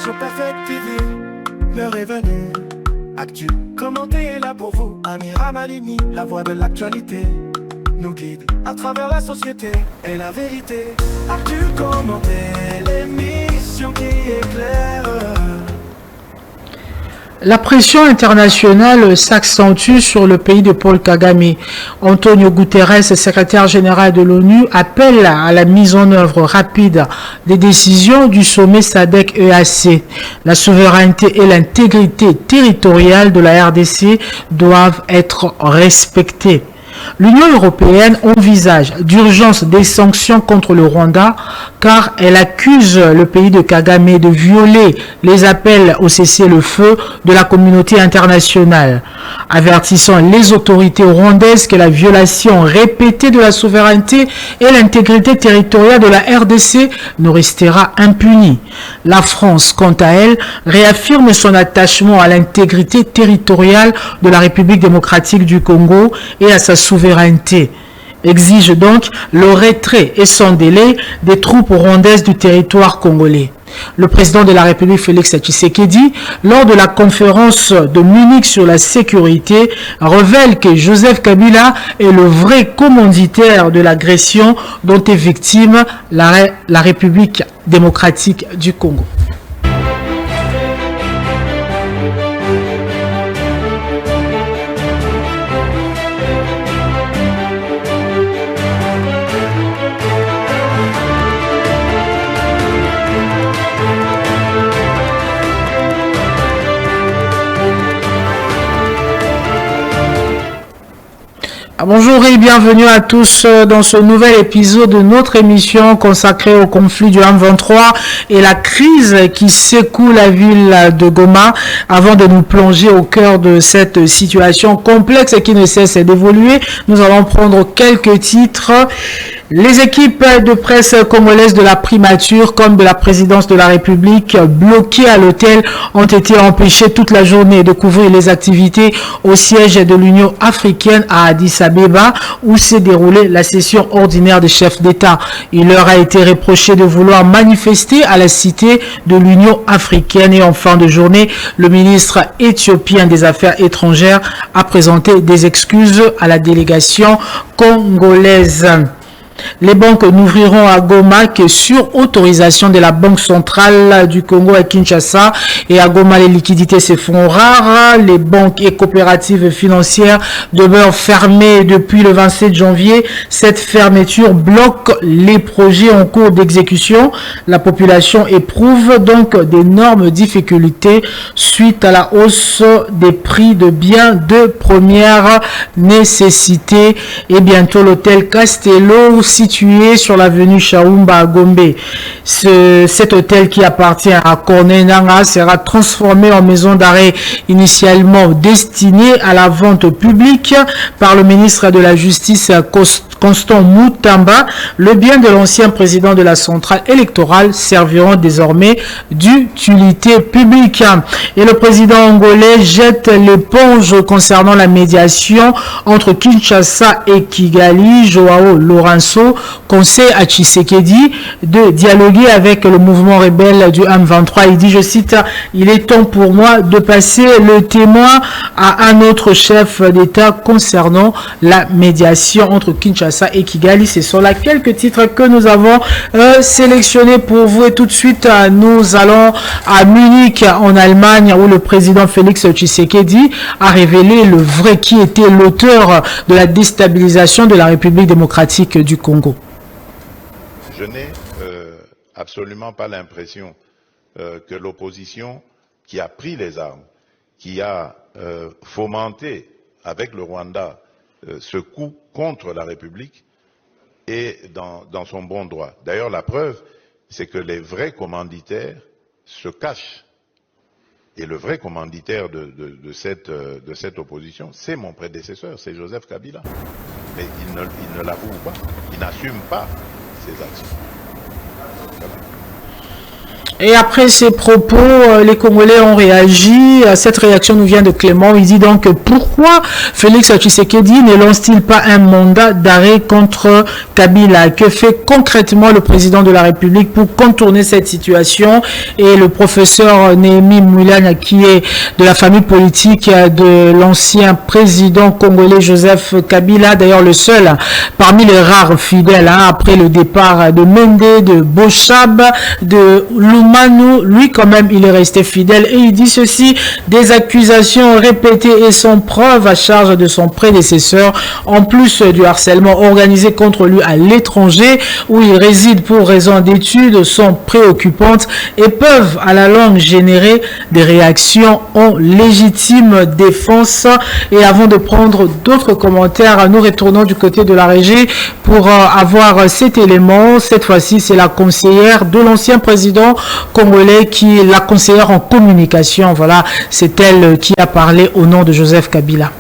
sur Perfect TV. L'heure est venue. Actu, commenté est là pour vous. Amira Malini, la voix de l'actualité, nous guide à travers la société et la vérité. Actu, commenté, l'émission qui éclaire. La pression internationale s'accentue sur le pays de Paul Kagame. Antonio Guterres, secrétaire général de l'ONU, appelle à la mise en œuvre rapide des décisions du sommet SADC-EAC. La souveraineté et l'intégrité territoriale de la RDC doivent être respectées. L'Union européenne envisage d'urgence des sanctions contre le Rwanda car elle accuse le pays de Kagame de violer les appels au cessez-le-feu de la communauté internationale, avertissant les autorités rwandaises que la violation répétée de la souveraineté et l'intégrité territoriale de la RDC ne restera impunie. La France, quant à elle, réaffirme son attachement à l'intégrité territoriale de la République démocratique du Congo et à sa souveraineté, exige donc le retrait et sans délai des troupes rwandaises du territoire congolais. Le président de la République, Félix Tshisekedi, lors de la conférence de Munich sur la sécurité, révèle que Joseph Kabila est le vrai commanditaire de l'agression dont est victime la République démocratique du Congo. Bonjour et bienvenue à tous dans ce nouvel épisode de notre émission consacrée au conflit du M23 et la crise qui secoue la ville de Goma. Avant de nous plonger au cœur de cette situation complexe et qui ne cesse d'évoluer, nous allons prendre quelques titres. Les équipes de presse congolaises de la primature comme de la présidence de la République bloquées à l'hôtel ont été empêchées toute la journée de couvrir les activités au siège de l'Union africaine à Addis Abeba où s'est déroulée la session ordinaire des chefs d'État. Il leur a été reproché de vouloir manifester à la cité de l'Union africaine et en fin de journée, le ministre éthiopien des Affaires étrangères a présenté des excuses à la délégation congolaise. Les banques n'ouvriront à Goma que sur autorisation de la Banque centrale du Congo à Kinshasa et à Goma les liquidités se font rares. Les banques et coopératives financières demeurent fermées depuis le 27 janvier. Cette fermeture bloque les projets en cours d'exécution. La population éprouve donc d'énormes difficultés suite à la hausse des prix de biens de première nécessité. Et bientôt l'hôtel Castello situé sur l'avenue Chaumba à Gombe. Cet hôtel qui appartient à Corneille Nangaa sera transformé en maison d'arrêt initialement destinée à la vente publique par le ministre de la Justice Constant Mutamba. Le bien de l'ancien président de la centrale électorale serviront désormais d'utilité publique. Et le président angolais jette l'éponge concernant la médiation entre Kinshasa et Kigali. Joao Lourenço conseille à Tshisekedi de dialoguer avec le mouvement rebelle du M23. Il dit, je cite, « Il est temps pour moi de passer le témoin à un autre chef d'État concernant la médiation entre Kinshasa et Kigali ». Ce sont là quelques titres que nous avons sélectionnés pour vous. Et tout de suite, nous allons à Munich, en Allemagne, où le président Félix Tshisekedi a révélé le vrai qui était l'auteur de la déstabilisation de la République démocratique du Congo. Je n'ai absolument pas l'impression que l'opposition qui a pris les armes, qui a fomenté avec le Rwanda ce coup contre la République est dans son bon droit. D'ailleurs, la preuve, c'est que les vrais commanditaires se cachent. Et le vrai commanditaire de cette opposition, c'est mon prédécesseur, c'est Joseph Kabila. Mais il ne l'avoue pas, il n'assume pas ses actions. Et après ces propos, les Congolais ont réagi. Cette réaction nous vient de Clément. Il dit donc pourquoi Félix Tshisekedi ne lance-t-il pas un mandat d'arrêt contre Kabila? Que fait concrètement le président de la République pour contourner cette situation? Et le professeur Néhémie Moulania, qui est de la famille politique de l'ancien président congolais Joseph Kabila, d'ailleurs le seul parmi les rares fidèles après le départ de Mende, de Bochab, de Manu, lui quand même il est resté fidèle et il dit ceci: des accusations répétées et sans preuve à charge de son prédécesseur, en plus du harcèlement organisé contre lui à l'étranger où il réside pour raison d'études, sont préoccupantes et peuvent à la longue générer des réactions en légitime défense. Et avant de prendre d'autres commentaires, nous retournons du côté de la régie pour avoir cet élément. Cette fois-ci, c'est la conseillère de l'ancien président congolais qui est la conseillère en communication. Voilà, c'est elle qui a parlé au nom de Joseph Kabila.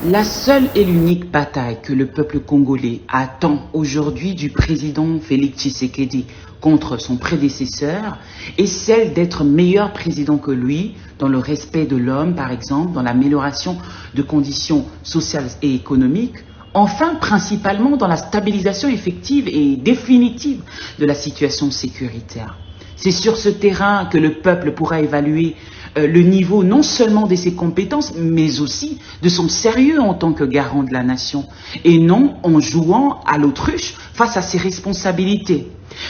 La seule et l'unique bataille que le peuple congolais attend aujourd'hui du président Félix Tshisekedi contre son prédécesseur est celle d'être meilleur président que lui dans le respect de l'homme, par exemple, dans l'amélioration de conditions sociales et économiques, enfin principalement dans la stabilisation effective et définitive de la situation sécuritaire. C'est sur ce terrain que le peuple pourra évaluer le niveau non seulement de ses compétences, mais aussi de son sérieux en tant que garant de la nation, et non en jouant à l'autruche face à ses responsabilités.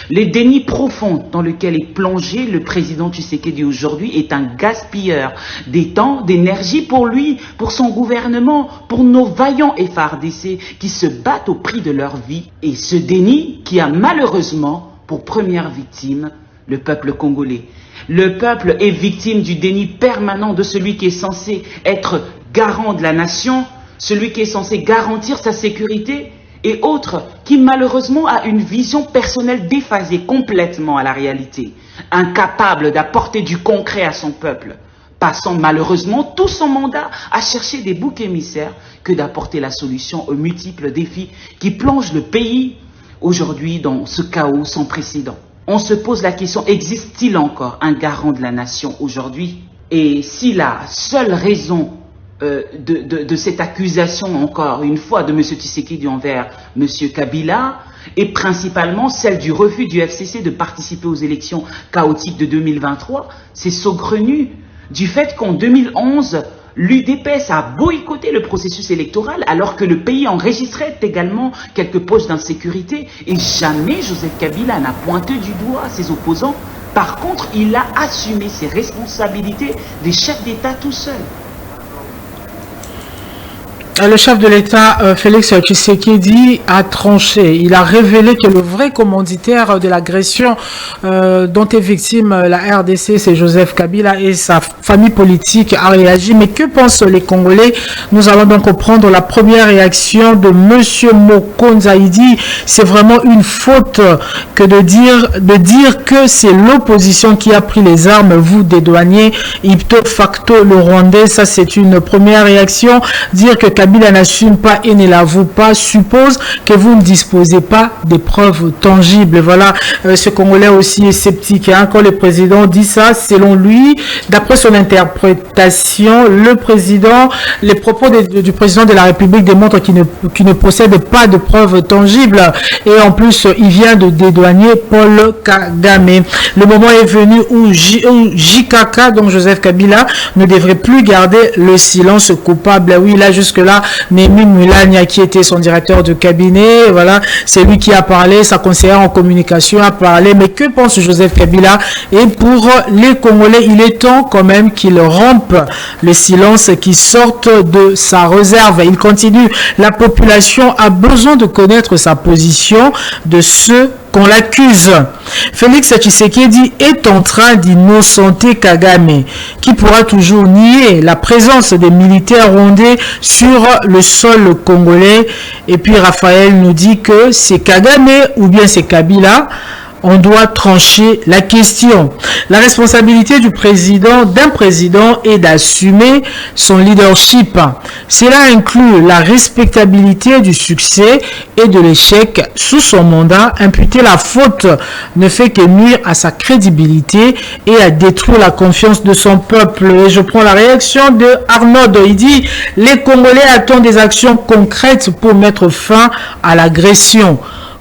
Le déni profond dans lequel est plongé le président Tshisekedi aujourd'hui est un gaspilleur des temps, d'énergie pour lui, pour son gouvernement, pour nos vaillants FARDC qui se battent au prix de leur vie. Et ce déni qui a malheureusement pour première victime le peuple congolais. Le peuple est victime du déni permanent de celui qui est censé être garant de la nation, celui qui est censé garantir sa sécurité, et autres qui malheureusement a une vision personnelle déphasée complètement à la réalité, incapable d'apporter du concret à son peuple, passant malheureusement tout son mandat à chercher des boucs émissaires que d'apporter la solution aux multiples défis qui plongent le pays aujourd'hui dans ce chaos sans précédent. On se pose la question, existe-t-il encore un garant de la nation aujourd'hui? Et si la seule raison de cette accusation, encore une fois, de M. Tshisekedi envers M. Kabila est principalement celle du refus du FCC de participer aux élections chaotiques de 2023, c'est saugrenu du fait qu'en 2011, l'UDPS a boycotté le processus électoral alors que le pays enregistrait également quelques poches d'insécurité et jamais Joseph Kabila n'a pointé du doigt ses opposants. Par contre, il a assumé ses responsabilités des chefs d'État tout seul. Le chef de l'État, Félix Tshisekedi, a tranché. Il a révélé que le vrai commanditaire de l'agression dont est victime la RDC, c'est Joseph Kabila et sa famille politique a réagi. Mais que pensent les Congolais? Nous allons donc prendre la première réaction de Monsieur Mokonza. Il dit c'est vraiment une faute que de dire que c'est l'opposition qui a pris les armes, vous dédouaniez ipto facto le Rwandais. Ça, c'est une première réaction. Dire que Kabila n'assume pas et ne l'avoue pas suppose que vous ne disposez pas des preuves tangibles. Voilà, ce Congolais aussi est sceptique. Quand le président dit ça, selon lui, d'après son interprétation, les propos du président de la République démontrent qu'il ne possède pas de preuves tangibles. Et en plus, il vient de dédouaner Paul Kagame. Le moment est venu où JKK, donc Joseph Kabila, ne devrait plus garder le silence coupable. Oui, là, jusque-là, Néhémie Moulania, qui était son directeur de cabinet, voilà, c'est lui qui a parlé, sa conseillère en communication a parlé. Mais que pense Joseph Kabila? Et pour les Congolais, il est temps quand même qu'il rompe le silence, qui sorte de sa réserve. Il continue, la population a besoin de connaître sa position de ceux qu'on l'accuse. Félix Tshisekedi est en train d'innocenter Kagame, qui pourra toujours nier la présence des militaires rwandais sur le sol congolais. Et puis Raphaël nous dit que c'est Kagame ou bien c'est Kabila. on doit trancher la question. La responsabilité d'un président est d'assumer son leadership. Cela inclut la respectabilité du succès et de l'échec sous son mandat. Imputer la faute ne fait que nuire à sa crédibilité et à détruire la confiance de son peuple. Et je prends la réaction de Arnaud. Il dit: les Congolais attendent des actions concrètes pour mettre fin à l'agression.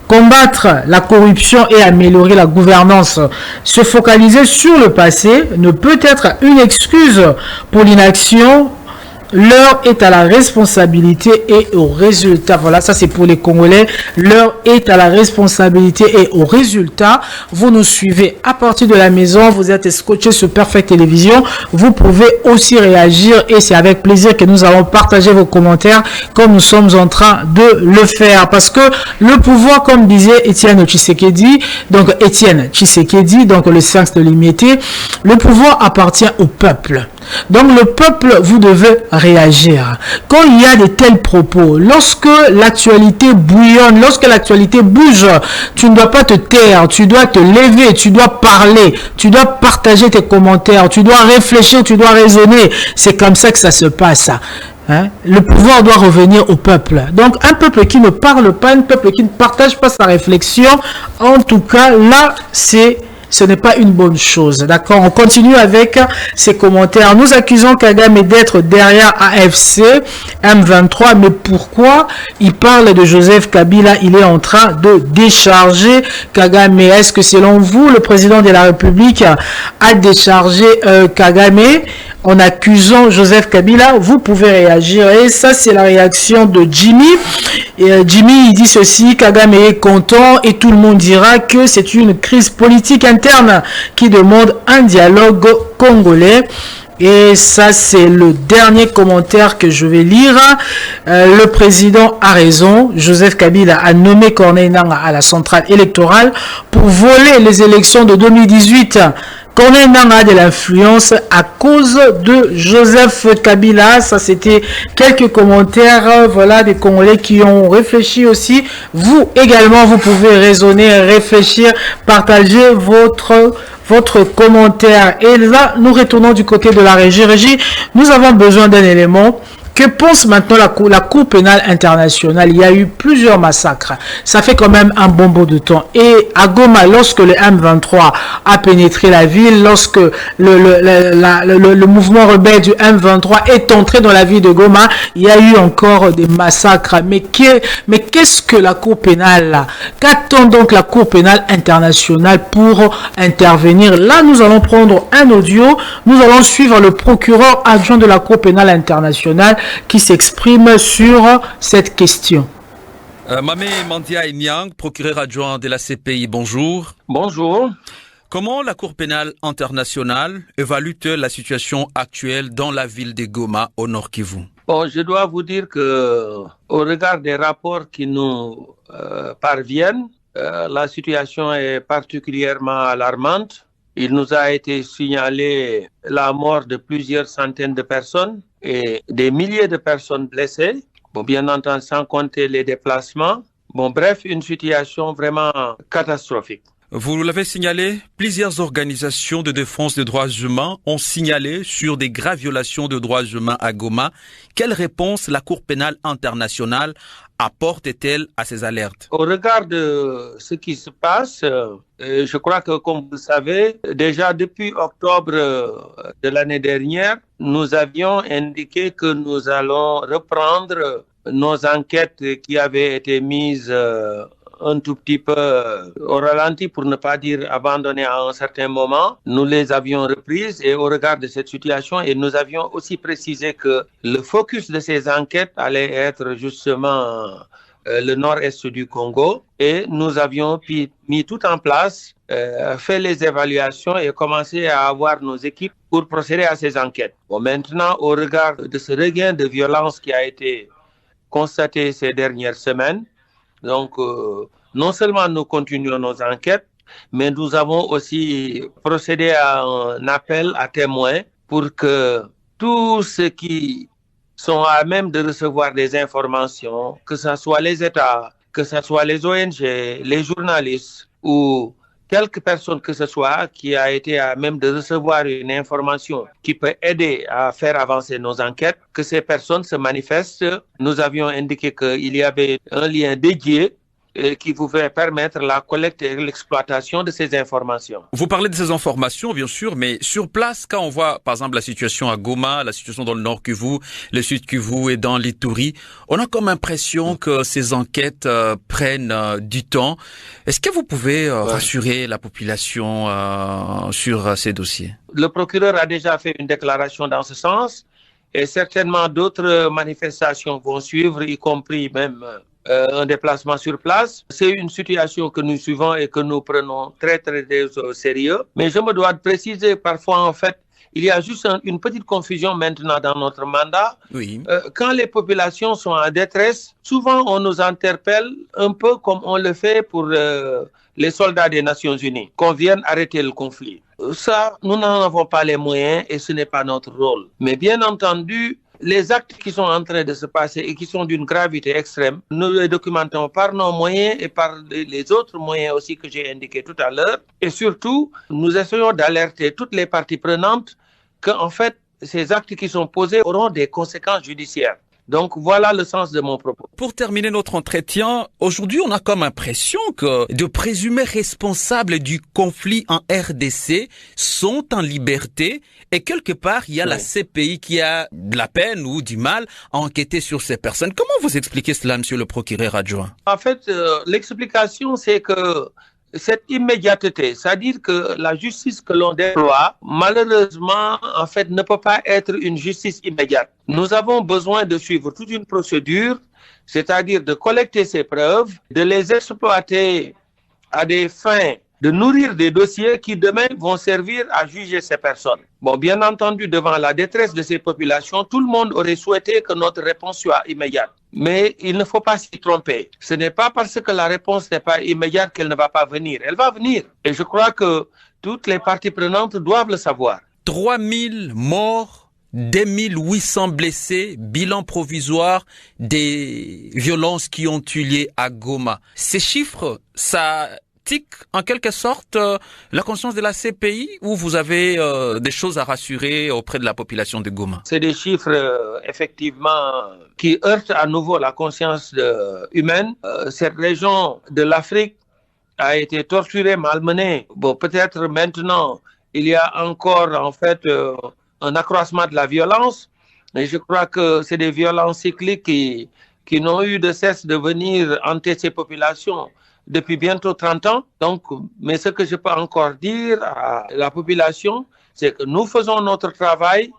Combattre la corruption et améliorer la gouvernance. Se focaliser sur le passé ne peut être une excuse pour l'inaction. L'heure est à la responsabilité et au résultat. Voilà, ça c'est pour les Congolais. L'heure est à la responsabilité et au résultat. Vous nous suivez à partir de la maison. Vous êtes scotché sur Perfect Télévision. Vous pouvez aussi réagir et c'est avec plaisir que nous allons partager vos commentaires comme nous sommes en train de le faire. Parce que le pouvoir, comme disait Étienne Tshisekedi, donc le Sphinx de l'Imité, le pouvoir appartient au peuple. Donc le peuple, vous devez réagir. Quand il y a de tels propos, lorsque l'actualité bouillonne, lorsque l'actualité bouge, tu ne dois pas te taire, tu dois te lever, tu dois parler, tu dois partager tes commentaires, tu dois réfléchir, tu dois raisonner. C'est comme ça que ça se passe. Le pouvoir doit revenir au peuple. Donc un peuple qui ne parle pas, un peuple qui ne partage pas sa réflexion, en tout cas là, ce n'est pas une bonne chose. D'accord? On continue avec ces commentaires. Nous accusons Kagame d'être derrière AFC M23. Mais pourquoi il parle de Joseph Kabila? Il est en train de décharger Kagame. Est-ce que selon vous, le président de la République a déchargé Kagame en accusant Joseph Kabila? Vous pouvez réagir. Et ça, c'est la réaction de Jimmy. Et Jimmy, il dit ceci: Kagame est content et tout le monde dira que c'est une crise politique interne qui demande un dialogue congolais. Et ça, c'est le dernier commentaire que je vais lire. Le président a raison. Joseph Kabila a nommé Corneille Nangaa à la centrale électorale pour voler les élections de 2018. Corneille Nangaa a de l'influence à cause de Joseph Kabila. Ça, c'était quelques commentaires, voilà, des Congolais qui ont réfléchi aussi. Vous également, vous pouvez raisonner, réfléchir, partager votre commentaire. Et là, nous retournons du côté de la régie. Régie, nous avons besoin d'un élément. Que pense maintenant la Cour pénale internationale? Il y a eu plusieurs massacres. Ça fait quand même un bon bout de temps. Et à Goma, lorsque le M23 a pénétré la ville, lorsque le mouvement rebelle du M23 est entré dans la ville de Goma, il y a eu encore des massacres. Mais qu'est-ce que la Cour pénale? Qu'attend donc la Cour pénale internationale pour intervenir? Là, nous allons prendre un audio. Nous allons suivre le procureur adjoint de la Cour pénale internationale qui s'exprime sur cette question. Mamé Mandia Nyang, procureur adjoint de la CPI, bonjour. Bonjour. Comment la Cour pénale internationale évalue-t-elle la situation actuelle dans la ville de Goma, au Nord Kivu? Bon, je dois vous dire que, au regard des rapports qui nous parviennent, la situation est particulièrement alarmante. Il nous a été signalé la mort de plusieurs centaines de personnes et des milliers de personnes blessées. Bon, bien entendu, sans compter les déplacements. Bon, bref, une situation vraiment catastrophique. Vous l'avez signalé, plusieurs organisations de défense des droits humains ont signalé sur des graves violations de droits humains à Goma. Quelle réponse la Cour pénale internationale apporte-t-elle à ces alertes? Au regard de ce qui se passe, je crois que, comme vous le savez, déjà depuis octobre de l'année dernière, nous avions indiqué que nous allons reprendre nos enquêtes qui avaient été mises un tout petit peu au ralenti, pour ne pas dire abandonnées à un certain moment. Nous les avions reprises et au regard de cette situation, et nous avions aussi précisé que le focus de ces enquêtes allait être justement le nord-est du Congo, et nous avions mis tout en place, fait les évaluations et commencé à avoir nos équipes pour procéder à ces enquêtes. Bon, maintenant, au regard de ce regain de violence qui a été constaté ces dernières semaines, donc, non seulement nous continuons nos enquêtes, mais nous avons aussi procédé à un appel à témoins pour que tous ceux qui sont à même de recevoir des informations, que ce soit les États, que ce soit les ONG, les journalistes ou quelque personne que ce soit qui a été à même de recevoir une information qui peut aider à faire avancer nos enquêtes, que ces personnes se manifestent. Nous avions indiqué qu'il y avait un lien dédié qui pouvait permettre la collecte et l'exploitation de ces informations. Vous parlez de ces informations, bien sûr, mais sur place, quand on voit, par exemple, la situation à Goma, la situation dans le Nord Kivu, le Sud Kivu et dans l'Ituri, on a comme impression que ces enquêtes prennent du temps. Est-ce que vous pouvez rassurer la population sur ces dossiers? Le procureur a déjà fait une déclaration dans ce sens et certainement d'autres manifestations vont suivre, y compris même un déplacement sur place. C'est une situation que nous suivons et que nous prenons très au sérieux. Mais je me dois de préciser, parfois en fait, il y a juste une petite confusion maintenant dans notre mandat. Oui. Quand les populations sont en détresse, souvent on nous interpelle un peu comme on le fait pour les soldats des Nations Unies, qu'on vienne arrêter le conflit. Ça, nous n'en avons pas les moyens et ce n'est pas notre rôle. Mais bien entendu, les actes qui sont en train de se passer et qui sont d'une gravité extrême, nous les documentons par nos moyens et par les autres moyens aussi que j'ai indiqués tout à l'heure. Et surtout, nous essayons d'alerter toutes les parties prenantes qu'en fait, ces actes qui sont posés auront des conséquences judiciaires. Donc voilà le sens de mon propos. Pour terminer notre entretien, aujourd'hui on a comme impression que de présumés responsables du conflit en RDC sont en liberté et quelque part il y a la CPI qui a de la peine ou du mal à enquêter sur ces personnes. Comment vous expliquez cela, monsieur le procureur adjoint? En fait, l'explication c'est que cette immédiateté, c'est-à-dire que la justice que l'on déploie, malheureusement, en fait, ne peut pas être une justice immédiate. Nous avons besoin de suivre toute une procédure, c'est-à-dire de collecter ces preuves, de les exploiter à des fins de nourrir des dossiers qui demain vont servir à juger ces personnes. Bon, bien entendu, devant la détresse de ces populations, tout le monde aurait souhaité que notre réponse soit immédiate. Mais il ne faut pas s'y tromper. Ce n'est pas parce que la réponse n'est pas immédiate qu'elle ne va pas venir. Elle va venir. Et je crois que toutes les parties prenantes doivent le savoir. 3000 morts, 2800 blessés, bilan provisoire des violences qui ont eu lieu à Goma. Ces chiffres, ça tique en quelque sorte la conscience de la CPI ou vous avez des choses à rassurer auprès de la population de Goma? C'est des chiffres effectivement qui heurtent à nouveau la conscience humaine. Cette région de l'Afrique a été torturée, malmenée. Bon, peut-être maintenant il y a encore en fait un accroissement de la violence. Et je crois que c'est des violences cycliques qui n'ont eu de cesse de venir hanter ces populations depuis bientôt 30 ans. Donc, mais ce que je peux encore dire à la population, c'est que nous faisons notre travail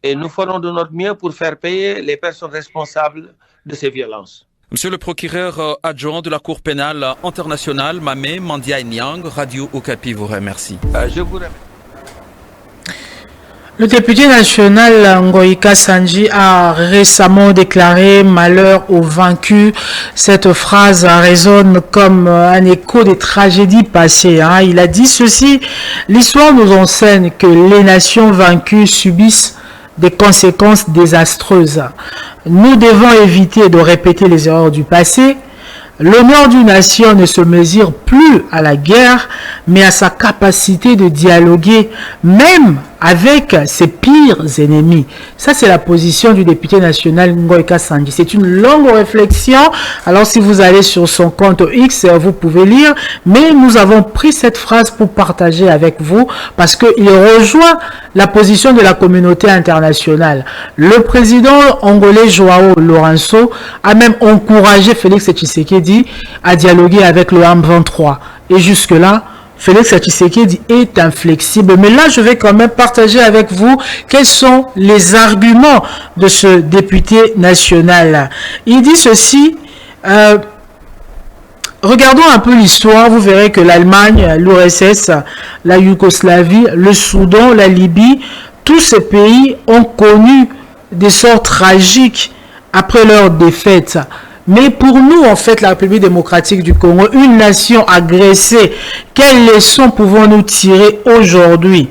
et nous ferons de notre mieux pour faire payer les personnes responsables de ces violences. Monsieur le procureur adjoint de la Cour pénale internationale, Mamé Mandiaye Niang, Radio Okapi vous remercie. Je vous remercie. Le député national Ngoïka Sanji a récemment déclaré « Malheur aux vaincus ». Cette phrase résonne comme un écho des tragédies passées. Il a dit ceci: « L'histoire nous enseigne que les nations vaincues subissent des conséquences désastreuses. Nous devons éviter de répéter les erreurs du passé. L'honneur d'une nation ne se mesure plus à la guerre, mais à sa capacité de dialoguer, même avec ses pires ennemis. » Ça, c'est la position du député national Ngoïka Sanji. C'est une longue réflexion. Alors, si vous allez sur son compte X, vous pouvez lire. Mais nous avons pris cette phrase pour partager avec vous parce qu'il rejoint la position de la communauté internationale. Le président angolais Joao Lourenço a même encouragé Félix Tshisekedi à dialoguer avec le M23. Et jusque-là, Félix Tshisekedi est inflexible. Mais là, je vais quand même partager avec vous quels sont les arguments de ce député national. Il dit ceci, regardons un peu l'histoire, vous verrez que l'Allemagne, l'URSS, la Yougoslavie, le Soudan, la Libye, tous ces pays ont connu des sorts tragiques après leur défaite. Mais pour nous, en fait, la République démocratique du Congo, une nation agressée, quelles leçons pouvons-nous tirer aujourd'hui?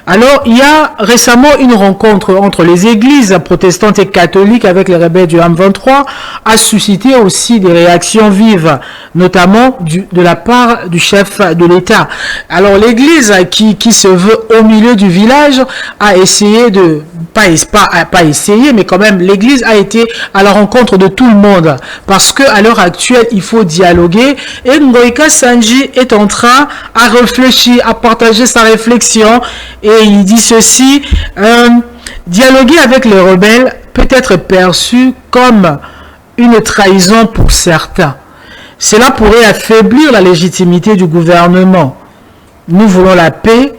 Alors, il y a récemment une rencontre entre les églises protestantes et catholiques avec les rebelles du M23 a suscité aussi des réactions vives, notamment de la part du chef de l'État. Alors, l'église qui se veut au milieu du village a essayé de, pas essayé, mais quand même, l'église a été à la rencontre de tout le monde parce que à l'heure actuelle, il faut dialoguer et Ngoïka Sanji est en train à réfléchir, à partager sa réflexion et il dit ceci, dialoguer avec les rebelles peut être perçu comme une trahison pour certains. Cela pourrait affaiblir la légitimité du gouvernement. Nous voulons la paix.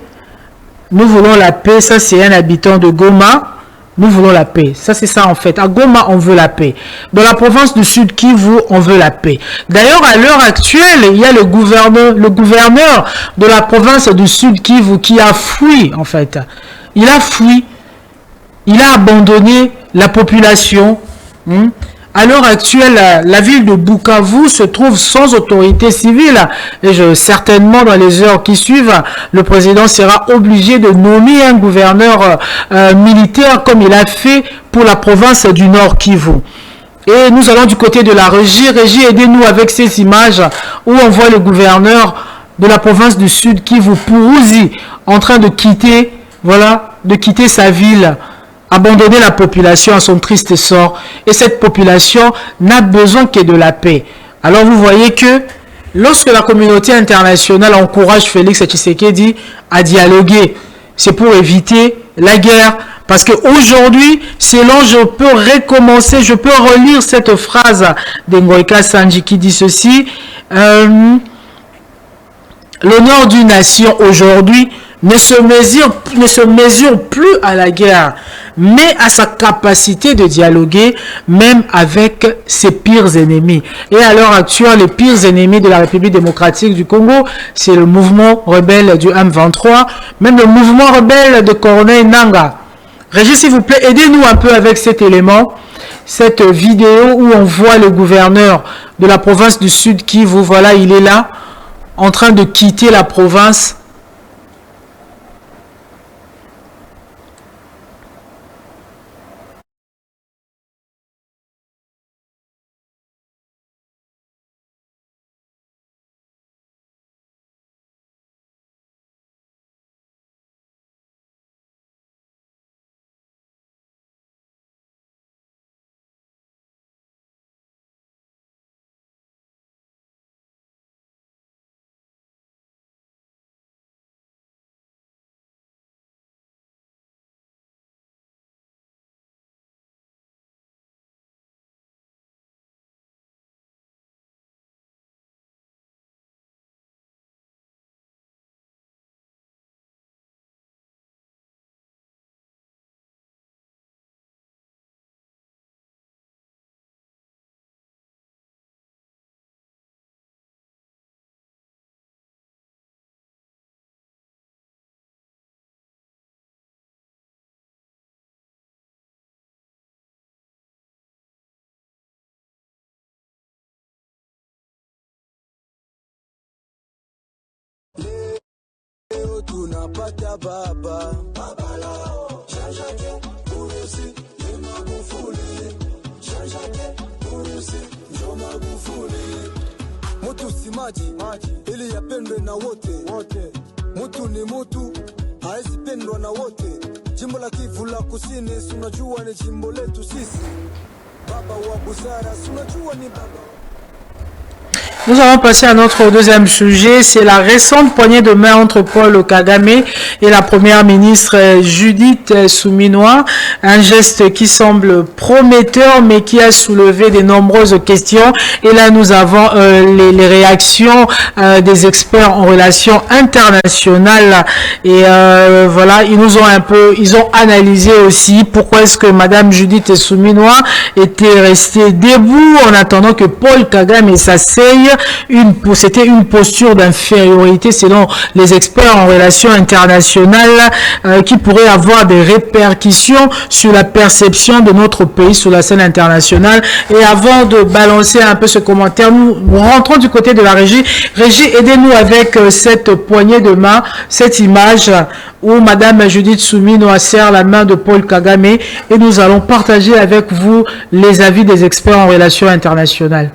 Nous voulons la paix. Ça, c'est un habitant de Goma. Nous voulons la paix. Ça, c'est ça en fait. À Goma, on veut la paix. Dans la province du Sud Kivu, on veut la paix. D'ailleurs, à l'heure actuelle, il y a le gouverneur de la province du Sud Kivu qui a fui, en fait. Il a fui. Il a abandonné la population. À l'heure actuelle, la ville de Bukavu se trouve sans autorité civile et certainement dans les heures qui suivent, le président sera obligé de nommer un gouverneur militaire comme il a fait pour la province du Nord Kivu. Et nous allons du côté de la régie. Régie, aidez-nous avec ces images où on voit le gouverneur de la province du Sud Kivu, Puruzi, en train de quitter, de quitter sa ville. Abandonner la population à son triste sort. Et cette population n'a besoin que de la paix. Alors vous voyez que lorsque la communauté internationale encourage Félix Tshisekedi à dialoguer, c'est pour éviter la guerre. Parce qu'aujourd'hui, selon je peux recommencer, je peux relire cette phrase de Ngoïka Sanji qui dit ceci. L'honneur d'une nation aujourd'hui ne se mesure plus à la guerre, mais à sa capacité de dialoguer même avec ses pires ennemis. Et à l'heure actuelle, les pires ennemis de la République démocratique du Congo, c'est le mouvement rebelle du M23, même le mouvement rebelle de Corneille Nangaa. Régis, s'il vous plaît, aidez-nous un peu avec cet élément, cette vidéo où on voit le gouverneur de la province du Sud Kivu, voilà, il est là, en train de quitter la province. Tunapata baba lao Jean-Jacques Puruzi ni Magufuli Jean-Jacques Puruzi ndio Magufuli. Mutu si maji ili yapendwe na wote. Mutu ni mutu haezi pendwa na wote. Jimbo la Kivu la Kusini unajua ni jimbo letu sisi. Baba wa busara unajua ni baba. Nous allons passer à notre deuxième sujet, c'est la récente poignée de main entre Paul Kagame et la première ministre Judith Suminwa, un geste qui semble prometteur mais qui a soulevé de nombreuses questions. Et là nous avons les réactions des experts en relations internationales et voilà, ils ont analysé aussi pourquoi est-ce que Madame Judith Suminwa était restée debout en attendant que Paul Kagame s'asseye c'était une posture d'infériorité selon les experts en relations internationales qui pourrait avoir des répercussions sur la perception de notre pays sur la scène internationale. Et avant de balancer un peu ce commentaire, nous rentrons du côté de la régie. Régie, aidez-nous avec cette poignée de main, cette image où Madame Judith Suminwa serre la main de Paul Kagame, et nous allons partager avec vous les avis des experts en relations internationales.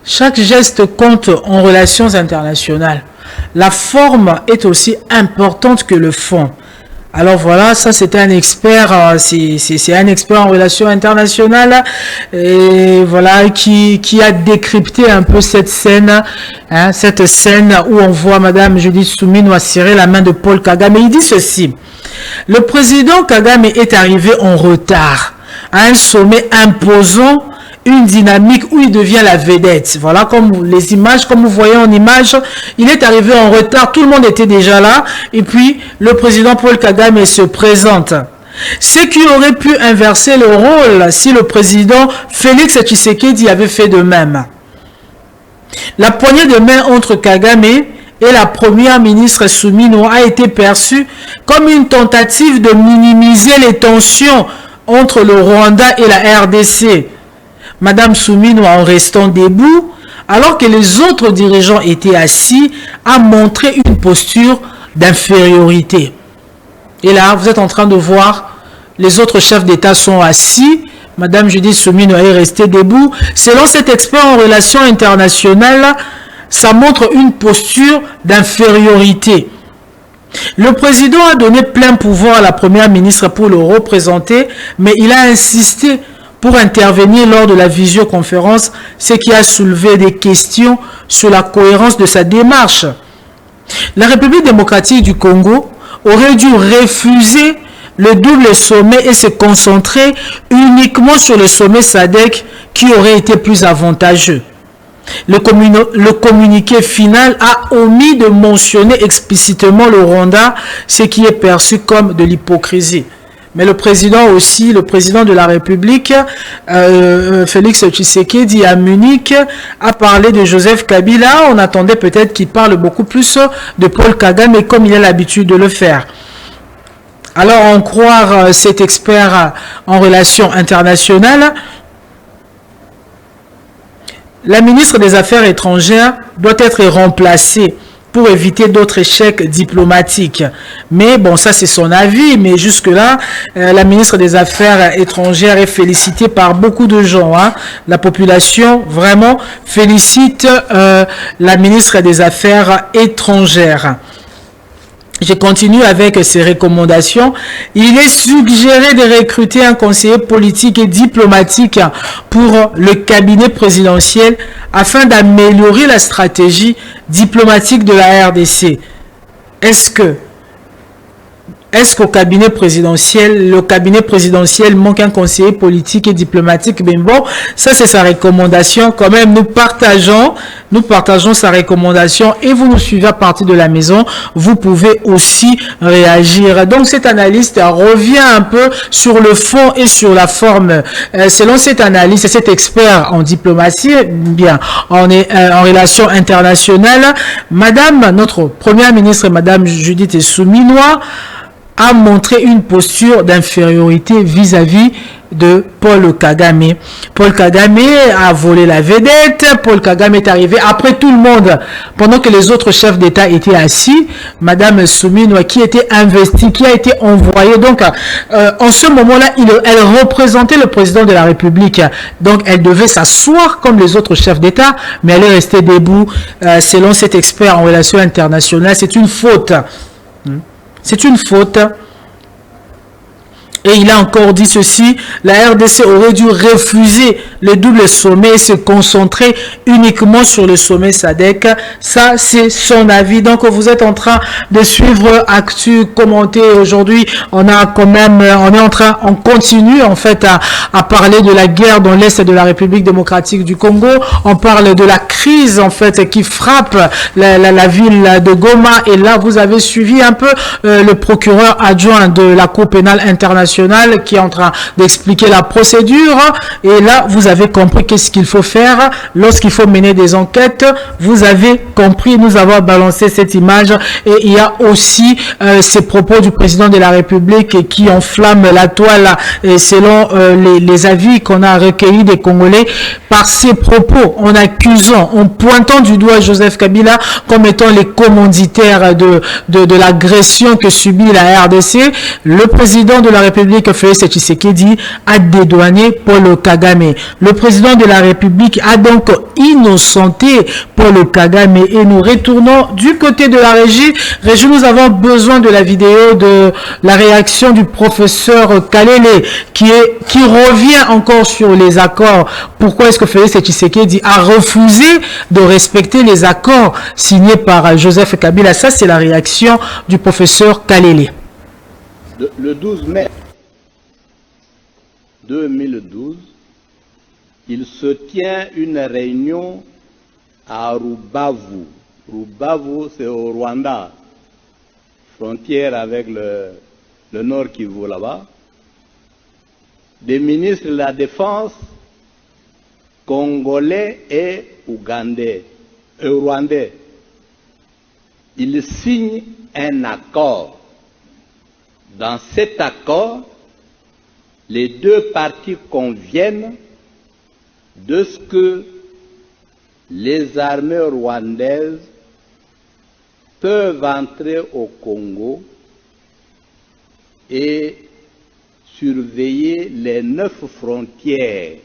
Chaque geste compte en relations internationales. La forme est aussi importante que le fond. Alors voilà, ça c'est un expert, c'est un expert en relations internationales, et voilà qui a décrypté un peu cette scène, cette scène où on voit Madame Judith Suminwa serrer la main de Paul Kagame. Il dit ceci: le président Kagame est arrivé en retard à un sommet imposant une dynamique où il devient la vedette. Voilà, comme les images, comme vous voyez en image, il est arrivé en retard, tout le monde était déjà là, et puis le président Paul Kagame se présente. Ce qui aurait pu inverser le rôle si le président Félix Tshisekedi avait fait de même. La poignée de main entre Kagame et la première ministre Suminwa a été perçue comme une tentative de minimiser les tensions entre le Rwanda et la RDC. Madame Suminwa, en restant debout, alors que les autres dirigeants étaient assis, a montré une posture d'infériorité. Et là, vous êtes en train de voir, les autres chefs d'État sont assis, Madame Judith Suminwa est restée debout. Selon cet expert en relations internationales, ça montre une posture d'infériorité. Le président a donné plein pouvoir à la première ministre pour le représenter, mais il a insisté pour intervenir lors de la visioconférence, ce qui a soulevé des questions sur la cohérence de sa démarche. La République démocratique du Congo aurait dû refuser le double sommet et se concentrer uniquement sur le sommet SADC qui aurait été plus avantageux. Le communiqué final a omis de mentionner explicitement le Rwanda, ce qui est perçu comme de l'hypocrisie. Mais le président aussi, le président de la République, Félix Tshisekedi à Munich, a parlé de Joseph Kabila. On attendait peut-être qu'il parle beaucoup plus de Paul Kagame, comme il a l'habitude de le faire. Alors, en croire cet expert en relations internationales, la ministre des Affaires étrangères doit être remplacée pour éviter d'autres échecs diplomatiques. Mais bon, ça c'est son avis, mais jusque-là, la ministre des Affaires étrangères est félicitée par beaucoup de gens. La population vraiment félicite la ministre des Affaires étrangères. Je continue avec ces recommandations. Il est suggéré de recruter un conseiller politique et diplomatique pour le cabinet présidentiel afin d'améliorer la stratégie diplomatique de la RDC. Est-ce qu'au cabinet présidentiel, le cabinet présidentiel manque un conseiller politique et diplomatique? Mais bon, ça c'est sa recommandation. Quand même, nous partageons sa recommandation et vous nous suivez à partir de la maison. Vous pouvez aussi réagir. Donc cette analyste revient un peu sur le fond et sur la forme. Selon cette analyse, cet expert en diplomatie, bien en relations internationales, notre première ministre, Madame Judith Suminwa, a montré une posture d'infériorité vis-à-vis de Paul Kagame. Paul Kagame a volé la vedette. Paul Kagame est arrivé après tout le monde, pendant que les autres chefs d'État étaient assis. Madame Souminwa qui était investie, qui a été envoyée. Donc, en ce moment-là, elle représentait le président de la République. Donc, elle devait s'asseoir comme les autres chefs d'État, mais elle est restée debout. Selon cet expert en relations internationales, c'est une faute. C'est une faute. Et il a encore dit ceci, la RDC aurait dû refuser le double sommet et se concentrer uniquement sur le sommet SADC. Ça, c'est son avis. Donc, vous êtes en train de suivre Actu commenté. Aujourd'hui, on continue en fait à parler de la guerre dans l'Est de la République démocratique du Congo. On parle de la crise en fait qui frappe la ville de Goma. Et là, vous avez suivi un peu le procureur adjoint de la Cour pénale internationale qui est en train d'expliquer la procédure. Et là, vous avez compris qu'est-ce qu'il faut faire lorsqu'il faut mener des enquêtes. Vous avez compris, nous avons balancé cette image. Et il y a aussi ces propos du président de la République qui enflamment la toile selon les avis qu'on a recueillis des Congolais. Par ces propos, en accusant, en pointant du doigt Joseph Kabila comme étant les commanditaires de l'agression que subit la RDC, le président de la République Félix Tshisekedi a dédouané Paul Kagame. Le président de la République a donc innocenté Paul Kagame et nous retournons du côté de la régie. Régie, nous avons besoin de la vidéo de la réaction du professeur Kalele qui revient encore sur les accords. Pourquoi est-ce que Félix Tshisekedi a refusé de respecter les accords signés par Joseph Kabila? Ça, c'est la réaction du professeur Kalele. Le 12 mai 2012, il se tient une réunion à Rubavu. Rubavu, c'est au Rwanda, frontière avec le Nord Kivu là-bas. Des ministres de la Défense congolais et rwandais. Ils signent un accord. Dans cet accord, les deux parties conviennent de ce que les armées rwandaises peuvent entrer au Congo et surveiller les 9 frontières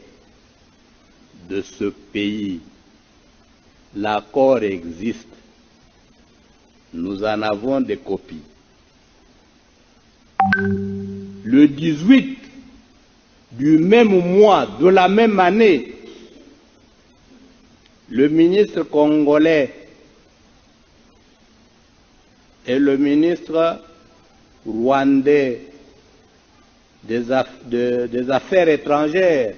de ce pays. L'accord existe. Nous en avons des copies. Le 18 du même mois, de la même année, le ministre congolais et le ministre rwandais des Affaires étrangères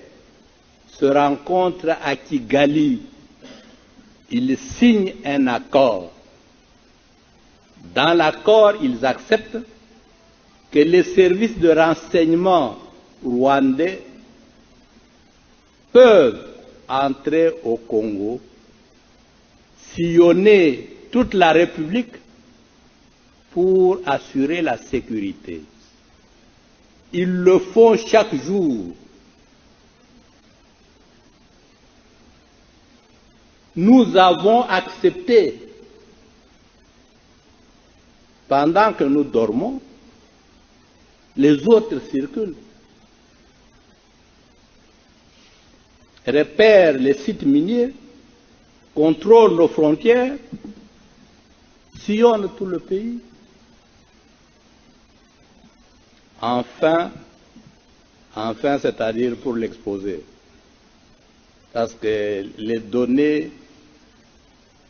se rencontrent à Kigali. Ils signent un accord. Dans l'accord, ils acceptent que les services de renseignement rwandais peuvent entrer au Congo, sillonner toute la République pour assurer la sécurité. Ils le font chaque jour. Nous avons accepté, pendant que nous dormons, les autres circulent, repèrent les sites miniers, contrôlent nos frontières, sillonnent tout le pays. Enfin, c'est-à-dire pour l'exposer, parce que les données,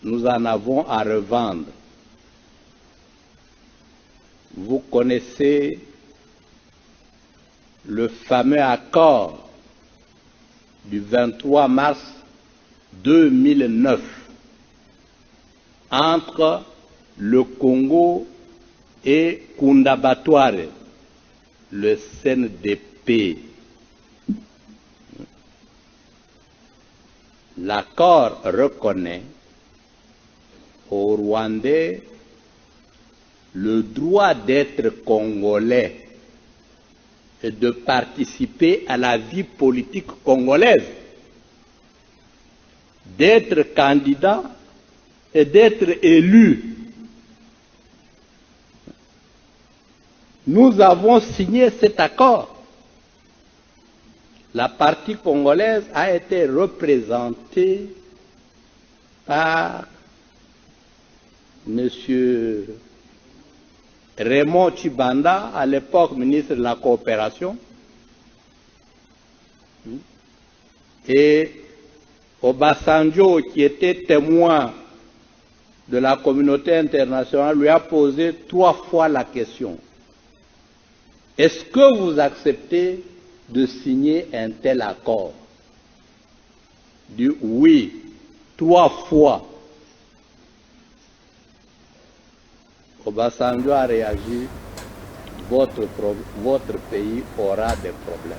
nous en avons à revendre. Vous connaissez le fameux accord du 23 mars 2009 entre le Congo et Kundabatware, le CNDP. L'accord reconnaît aux Rwandais le droit d'être congolais de participer à la vie politique congolaise, d'être candidat et d'être élu. Nous avons signé cet accord. La partie congolaise a été représentée par M. Raymond Tshibanda, à l'époque ministre de la Coopération, et Obasanjo, qui était témoin de la communauté internationale, lui a posé 3 fois la question. Est-ce que vous acceptez de signer un tel accord? Il dit oui, 3 fois. Obasanjo a réagi, votre pays aura des problèmes.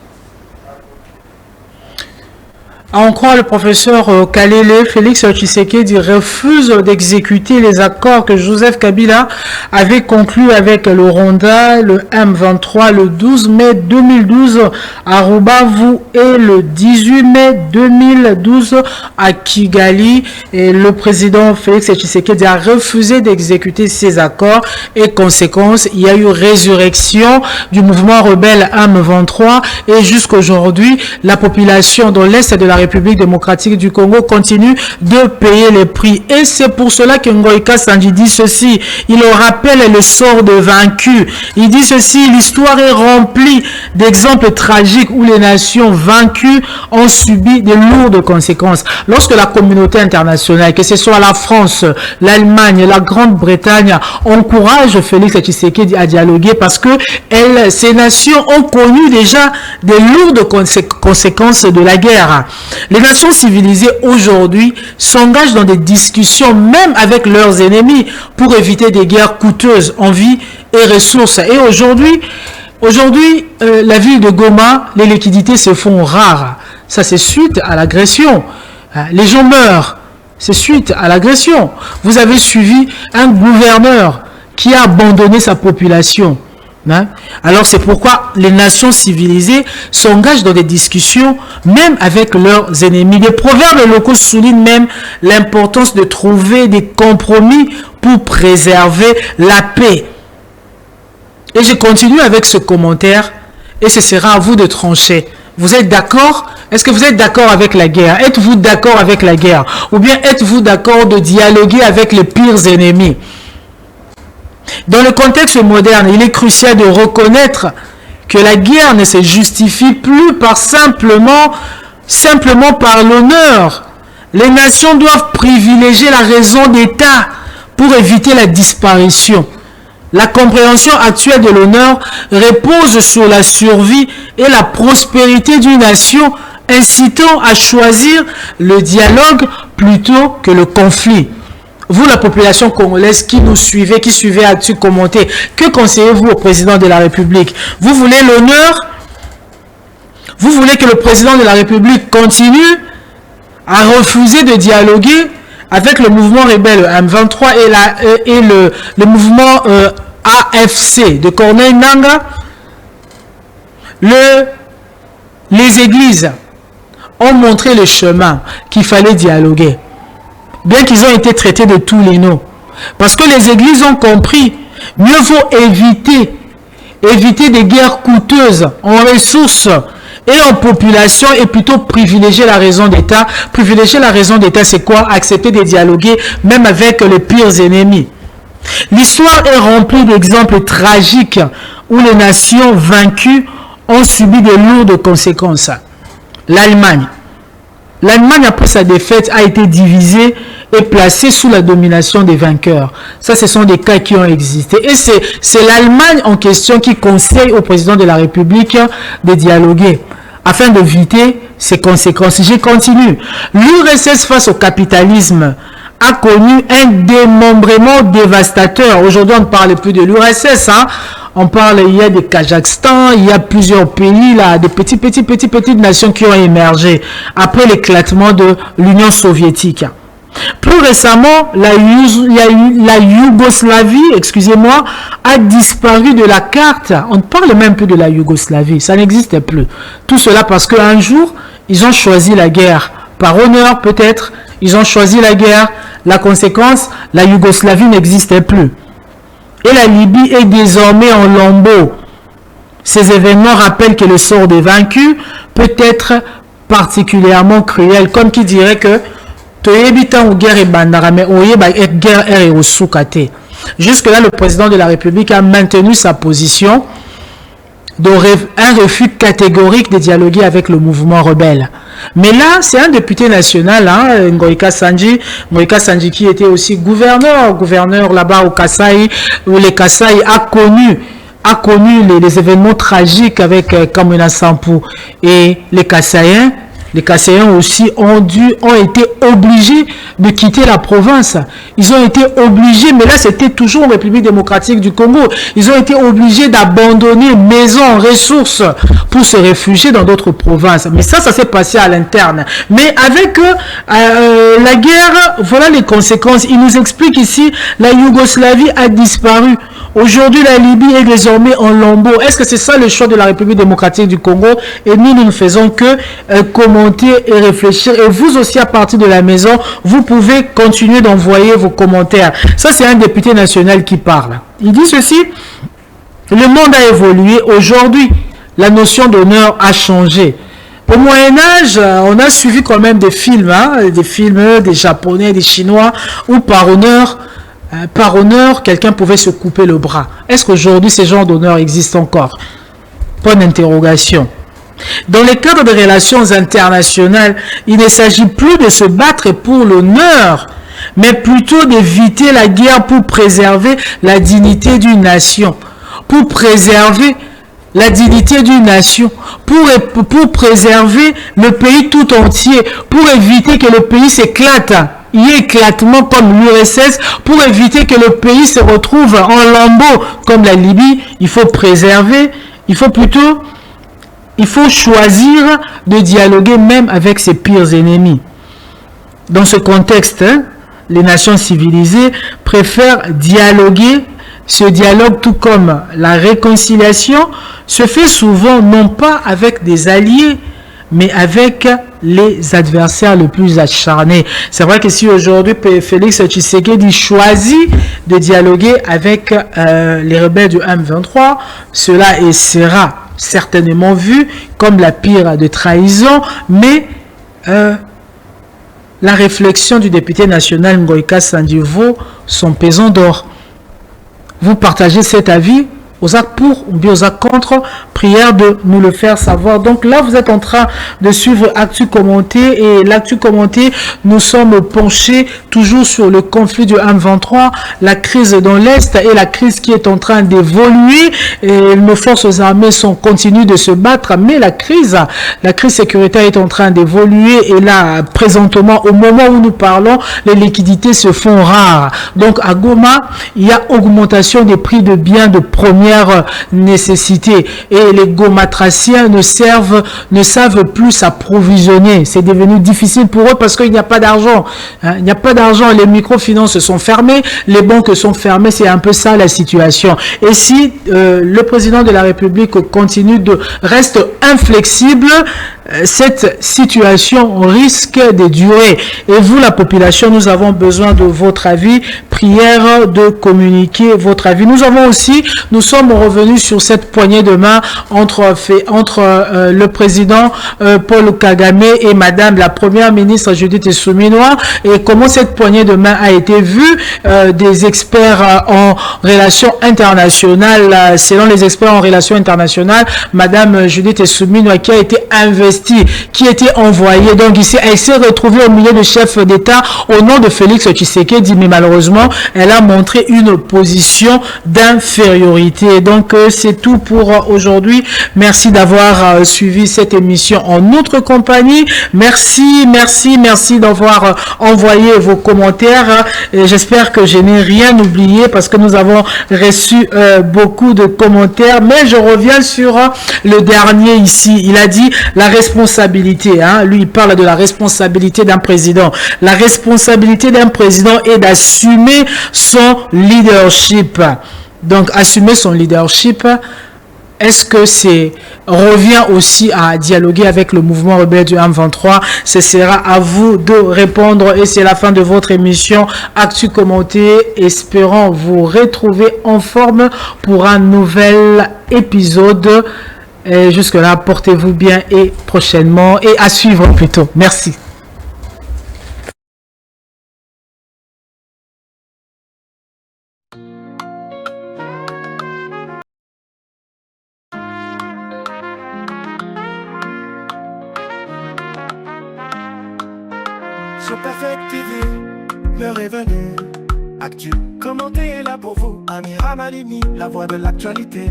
À en croire le professeur Kalele, Félix Tshisekedi refuse d'exécuter les accords que Joseph Kabila avait conclus avec le Rwanda, le M23, le 12 mai 2012 à Rubavu et le 18 mai 2012 à Kigali. Et le président Félix Tshisekedi a refusé d'exécuter ces accords et conséquence, il y a eu résurrection du mouvement rebelle M23 et jusqu'aujourd'hui, la population dans l'Est de la République démocratique du Congo continue de payer les prix. Et c'est pour cela que Ngoïka Sandi dit ceci. Il rappelle le sort de vaincus. Il dit ceci, l'histoire est remplie d'exemples tragiques où les nations vaincues ont subi de lourdes conséquences. Lorsque la communauté internationale, que ce soit la France, l'Allemagne, la Grande-Bretagne, encourage Félix Tshisekedi à dialoguer parce que ces nations ont connu déjà de lourdes conséquences de la guerre. Les nations civilisées aujourd'hui s'engagent dans des discussions même avec leurs ennemis pour éviter des guerres coûteuses en vie et ressources. Et aujourd'hui, la ville de Goma, les liquidités se font rares. Ça, c'est suite à l'agression. Les gens meurent. C'est suite à l'agression. Vous avez suivi un gouverneur qui a abandonné sa population. Alors c'est pourquoi les nations civilisées s'engagent dans des discussions même avec leurs ennemis. Les proverbes locaux soulignent même l'importance de trouver des compromis pour préserver la paix. Et je continue avec ce commentaire et ce sera à vous de trancher. Vous êtes d'accord? Est-ce que vous êtes d'accord avec la guerre? Êtes-vous d'accord avec la guerre? Ou bien êtes-vous d'accord de dialoguer avec les pires ennemis? Dans le contexte moderne, il est crucial de reconnaître que la guerre ne se justifie plus par simplement par l'honneur. Les nations doivent privilégier la raison d'État pour éviter la disparition. La compréhension actuelle de l'honneur repose sur la survie et la prospérité d'une nation, incitant à choisir le dialogue plutôt que le conflit. Vous, la population congolaise qui nous suivez, qui suivez Actu Commenté, que conseillez-vous au président de la République? Vous voulez l'honneur? Vous voulez que le président de la République continue à refuser de dialoguer avec le mouvement rebelle M23 et le mouvement AFC de Corneille Nangaa? Les églises ont montré le chemin qu'il fallait dialoguer. Bien qu'ils ont été traités de tous les noms. Parce que les églises ont compris, mieux vaut éviter des guerres coûteuses en ressources et en population et plutôt privilégier la raison d'État. Privilégier la raison d'État, c'est quoi? Accepter de dialoguer même avec les pires ennemis. L'histoire est remplie d'exemples tragiques où les nations vaincues ont subi de lourdes conséquences. L'Allemagne, après sa défaite, a été divisée et placée sous la domination des vainqueurs. Ça, ce sont des cas qui ont existé. Et c'est l'Allemagne en question qui conseille au président de la République de dialoguer afin d'éviter ces conséquences. Je continue. L'URSS face au capitalisme a connu un démembrement dévastateur. Aujourd'hui, on ne parle plus de l'URSS. On parle, il y a des Kazakhstan, il y a plusieurs pays, là, des petites nations qui ont émergé après l'éclatement de l'Union soviétique. Plus récemment, la Yougoslavie, excusez-moi, a disparu de la carte. On ne parle même plus de la Yougoslavie, ça n'existe plus. Tout cela parce qu'un jour, ils ont choisi la guerre. Par honneur peut-être, ils ont choisi la guerre. La conséquence, la Yougoslavie n'existait plus. Et la Libye est désormais en lambeaux. Ces événements rappellent que le sort des vaincus peut être particulièrement cruel. Comme qui dirait que jusque-là, le président de la République a maintenu sa position un refus catégorique de dialoguer avec le mouvement rebelle. Mais là, c'est un député national, hein, Ngoïka Sandji qui était aussi gouverneur là-bas au Kasaï, où les Kasaï a connu les événements tragiques avec Kamwina Sampou. Et les Kasaïens aussi ont été obligés de quitter la province. Ils ont été obligés, mais là c'était toujours en République démocratique du Congo, ils ont été obligés d'abandonner maisons, ressources pour se réfugier dans d'autres provinces. Mais ça s'est passé à l'interne. Mais avec la guerre, voilà les conséquences. Il nous explique ici, la Yougoslavie a disparu. Aujourd'hui, la Libye est désormais en lambeaux. Est-ce que c'est ça le choix de la République démocratique du Congo? Et nous ne faisons que commenter et réfléchir. Et vous aussi, à partir de la maison, vous pouvez continuer d'envoyer vos commentaires. Ça, c'est un député national qui parle. Il dit ceci: le monde a évolué. Aujourd'hui, la notion d'honneur a changé. Au Moyen-Âge, on a suivi quand même des films, des Japonais, des Chinois, où par honneur, quelqu'un pouvait se couper le bras. Est-ce qu'aujourd'hui, ces genres d'honneur existent encore? Bonne interrogation. Dans le cadre des relations internationales, il ne s'agit plus de se battre pour l'honneur, mais plutôt d'éviter la guerre pour préserver la dignité d'une nation. Pour préserver la dignité d'une nation, pour préserver le pays tout entier, pour éviter que le pays s'éclate. Il y a éclatement comme l'URSS, pour éviter que le pays se retrouve en lambeaux comme la Libye. Il faut préserver, il faut choisir de dialoguer même avec ses pires ennemis. Dans ce contexte, les nations civilisées préfèrent dialoguer. Ce dialogue, tout comme la réconciliation, se fait souvent non pas avec des alliés, mais avec les adversaires les plus acharnés. C'est vrai que si aujourd'hui Félix Tshisekedi choisit de dialoguer avec les rebelles du M23, cela sera certainement vu comme la pire de trahison, mais la réflexion du député national Ngoïka Sandji vaut son pesant d'or. Vous partagez cet avis? Aux actes pour ou bien aux actes contre, prière de nous le faire savoir. Donc là, vous êtes en train de suivre Actu Commenté, et l'Actu Commenté, nous sommes penchés toujours sur le conflit du M23, la crise dans l'Est et la crise qui est en train d'évoluer. Et nos forces armées continuent de se battre, mais la crise sécuritaire est en train d'évoluer. Et là, présentement, au moment où nous parlons, les liquidités se font rares. Donc à Goma, il y a augmentation des prix de biens de première nécessité, et les gomatraciens ne savent plus s'approvisionner. C'est devenu difficile pour eux parce qu'il n'y a pas d'argent. Il n'y a pas d'argent. Les microfinances sont fermées, les banques sont fermées. C'est un peu ça la situation. Et si le président de la République reste inflexible, cette situation risque de durer. Et vous, la population, nous avons besoin de votre avis. Prière de communiquer votre avis. Nous sommes revenus sur cette poignée de main entre le président Paul Kagame et madame la première ministre Judith Suminwa, et comment cette poignée de main a été vue des experts en relations internationales. Selon les experts en relations internationales, madame Judith Suminwa, qui a été investie, qui était envoyée, donc elle s'est retrouvée au milieu de chefs d'État au nom de Félix Tshisekedi, mais malheureusement président, elle a montré une position d'infériorité. Donc, c'est tout pour aujourd'hui. Merci d'avoir suivi cette émission en notre compagnie. Merci d'avoir envoyé vos commentaires. J'espère que je n'ai rien oublié parce que nous avons reçu beaucoup de commentaires. Mais je reviens sur le dernier ici. Il a dit la responsabilité. Lui, il parle de la responsabilité d'un président. La responsabilité d'un président est d'assumer son leadership. Donc, assumer son leadership, est-ce que c'est revient aussi à dialoguer avec le mouvement rebelle du M23? Ce sera à vous de répondre et c'est la fin de votre émission Actu Commenté. Espérons vous retrouver en forme pour un nouvel épisode. Et jusque-là, portez-vous bien et prochainement et à suivre plutôt. Merci. Sur Perfect TV, l'heure est venue. Actu Commenté est là pour vous. Amira Malimi, la voix de l'actualité,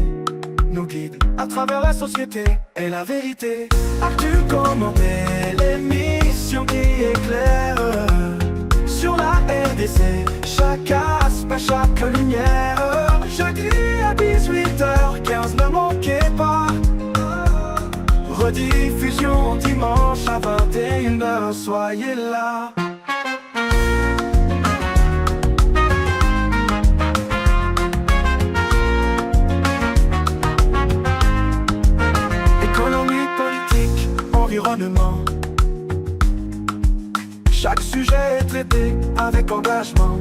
nous guide à travers la société et la vérité. Actu Commenté, l'émission qui éclaire sur la RDC. Chaque aspect, chaque lumière. Jeudi à 18h15, ne manquez pas. Rediffusion dimanche à 21h, soyez là. Économie, politique, environnement. Chaque sujet est traité avec engagement.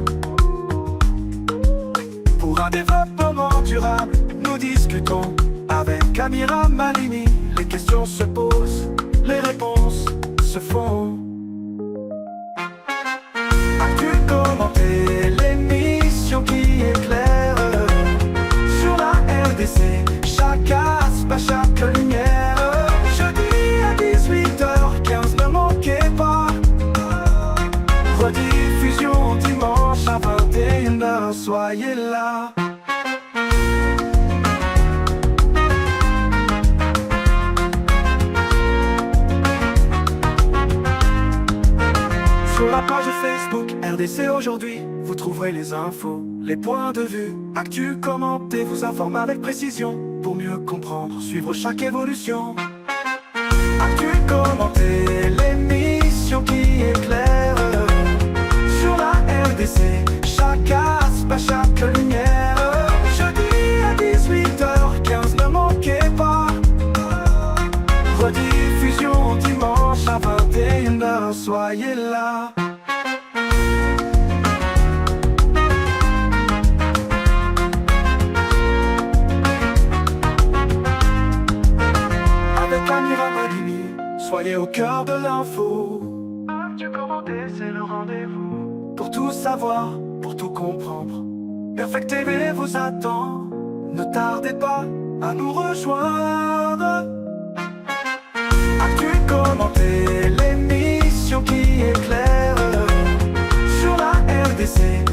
Pour un développement durable, nous discutons avec Amira Malimi. Les questions se posent, les réponses se font. Actu Commenté, l'émission qui éclaire sur la RDC. Chaque aspect, chaque lumière. Jeudi à 18h15, ne manquez pas. Rediffusion dimanche à 21h, soyez là. Sur la page Facebook RDC aujourd'hui, vous trouverez les infos, les points de vue. Actu Commenté vous informe avec précision pour mieux comprendre, suivre chaque évolution. Actu Commenté, l'émission qui éclaire sur la RDC. Chaque aspect, chaque lumière. Jeudi à 18h15, ne manquez pas. Rediffusion dimanche à 21h, soyez là. Avec Amira Malimi, soyez au cœur de l'info. Actu Commenté, c'est le rendez-vous. Pour tout savoir, pour tout comprendre, Perfect TV vous attend. Ne tardez pas à nous rejoindre. Actu Commenté, l'émission qui éclaire sur la RDC.